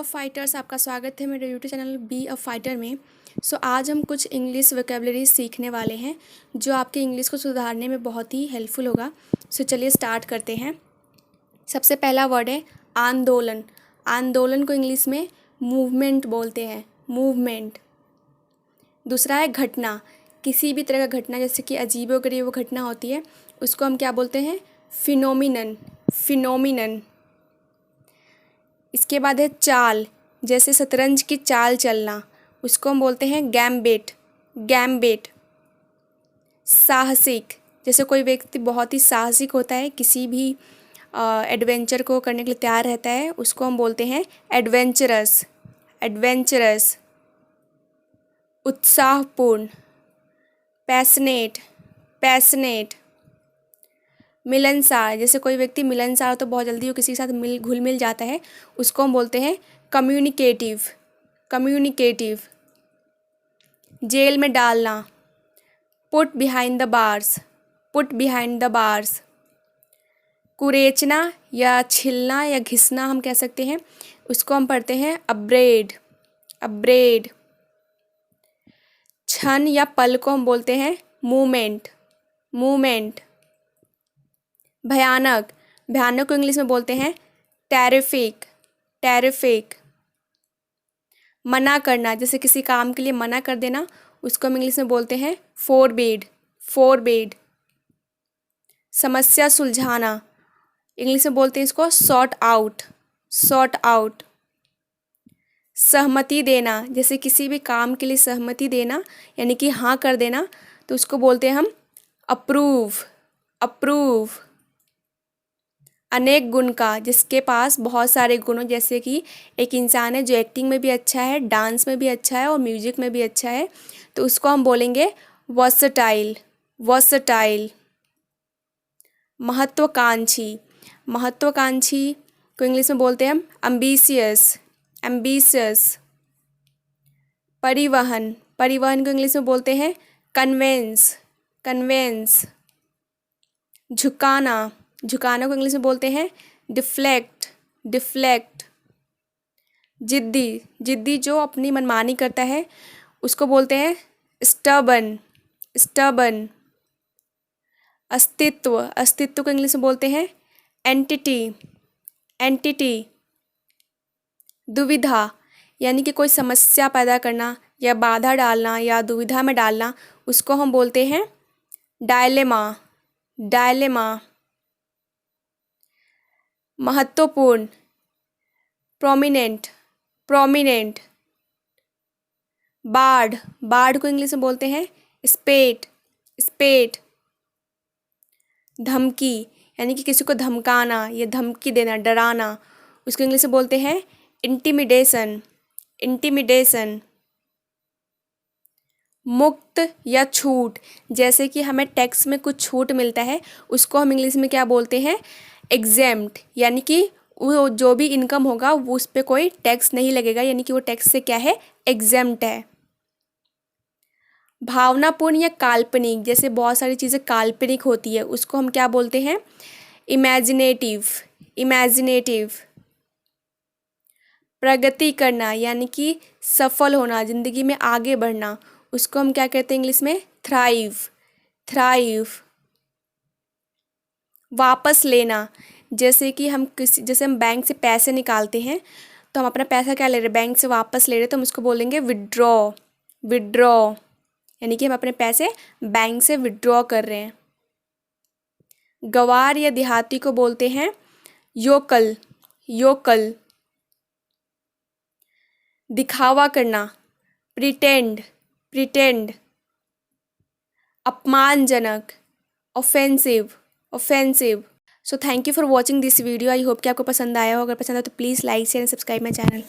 Hello fighters, आपका स्वागत है मेरे YouTube channel be a fighter में। आज हम कुछ इंग्लिश वोकैबुलरी सीखने वाले हैं जो आपके इंग्लिश को सुधारने में बहुत ही हेल्पफुल होगा। चलिए स्टार्ट करते हैं। सबसे पहला वर्ड है आंदोलन। आंदोलन को इंग्लिश में मूवमेंट बोलते हैं, मूवमेंट। दूसरा है घटना। किसी भी तरह का घटना, जैसे कि अजीबोगरीब घटना होती है, उसको हम क्या बोलते हैं? Phenomenon, phenomenon. इसके बाद है चाल। जैसे शतरंज की चाल चलना, उसको हम बोलते हैं गैम्बिट, गैम्बिट। साहसिक। जैसे कोई व्यक्ति बहुत ही साहसिक होता है, किसी भी एडवेंचर को करने के लिए तैयार रहता है, उसको हम बोलते हैं एडवेंचरस, एडवेंचरस। उत्साहपूर्ण, पैशनेट, पैशनेट। मिलनसार। जैसे कोई व्यक्ति मिलनसार हो तो बहुत जल्दी वो किसी के साथ घुल मिल जाता है, उसको हम बोलते हैं कम्युनिकेटिव, कम्युनिकेटिव। जेल में डालना, put behind the bars, put behind the bars. कुरेचना या छिलना या घिसना हम कह सकते हैं, उसको हम पढ़ते हैं अपब्रेड, अपब्रेड। क्षण या पल को हम बोलते हैं मूवमेंट, मूवमेंट। भयानक। भयानक को इंग्लिश में बोलते हैं टेरिफिक, टेरिफिक। मना करना, जैसे किसी काम के लिए मना कर देना, उसको हम इंग्लिश में बोलते हैं फोरबिड, फोरबिड। समस्या सुलझाना, इंग्लिश में बोलते हैं इसको सॉर्ट आउट, सॉर्ट आउट। सहमति देना, जैसे किसी भी काम के लिए सहमति देना यानी कि हाँ कर देना, तो उसको बोलते हैं हम अप्रूव, अप्रूव। अनेक गुण का, जिसके पास बहुत सारे गुण हो, जैसे कि एक इंसान है जो एक्टिंग में भी अच्छा है, डांस में भी अच्छा है और म्यूजिक में भी अच्छा है, तो उसको हम बोलेंगे वर्सटाइल, वर्सटाइल। महत्वाकांक्षी। महत्वाकांक्षी को इंग्लिश में बोलते हैं हम एम्बिशियस, एम्बिशियस। परिवहन। परिवहन को इंग्लिश में बोलते हैं कन्वेंस, कन्वेंस। झुकाना। झुकाना को इंग्लिश में बोलते हैं डिफ्लेक्ट, डिफ्लेक्ट। जिद्दी। जिद्दी जो अपनी मनमानी करता है, उसको बोलते हैं स्टबन, स्टबन। अस्तित्व। अस्तित्व को इंग्लिश में बोलते हैं एंटिटी, एंटिटी। दुविधा, यानी कि कोई समस्या पैदा करना या बाधा डालना या दुविधा में डालना, उसको हम बोलते हैं डायलेमा, डायलेमा। महत्वपूर्ण, प्रोमिनेंट, प्रोमिनेंट। बाढ़। बाढ़ को इंग्लिश में बोलते हैं स्पेट, स्पेट। धमकी, यानी कि किसी को धमकाना या धमकी देना, डराना, उसको इंग्लिश में बोलते हैं इंटिमिडेशन, इंटिमिडेशन। मुक्त या छूट, जैसे कि हमें टैक्स में कुछ छूट मिलता है, उसको हम इंग्लिश में क्या बोलते हैं? एग्जेम्प्ट, यानी कि वो जो भी इनकम होगा वो उस पर कोई टैक्स नहीं लगेगा, यानी कि वो टैक्स से क्या है? एग्जेम्प्ट है। भावनापूर्ण या काल्पनिक, जैसे बहुत सारी चीज़ें काल्पनिक होती है, उसको हम क्या बोलते हैं? Imaginative, imaginative. प्रगति करना, यानी कि सफल होना, ज़िंदगी में आगे बढ़ना, उसको हम क्या कहते हैं इंग्लिश में? Thrive, thrive. वापस लेना, जैसे कि जैसे हम बैंक से पैसे निकालते हैं, तो हम अपना पैसा क्या ले रहे हैं? बैंक से वापस ले रहे हैं, तो हम उसको बोलेंगे विड्रॉ, विड्रॉ। यानी कि हम अपने पैसे बैंक से विड्रॉ कर रहे हैं। गंवार या देहाती को बोलते हैं योकल, योकल। दिखावा करना, प्रिटेंड, प्रिटेंड। अपमानजनक, offensive, offensive. Thank you for watching this video. I hope कि आपको पसंद आया हो। अगर पसंद आया तो please like share and subscribe my channel.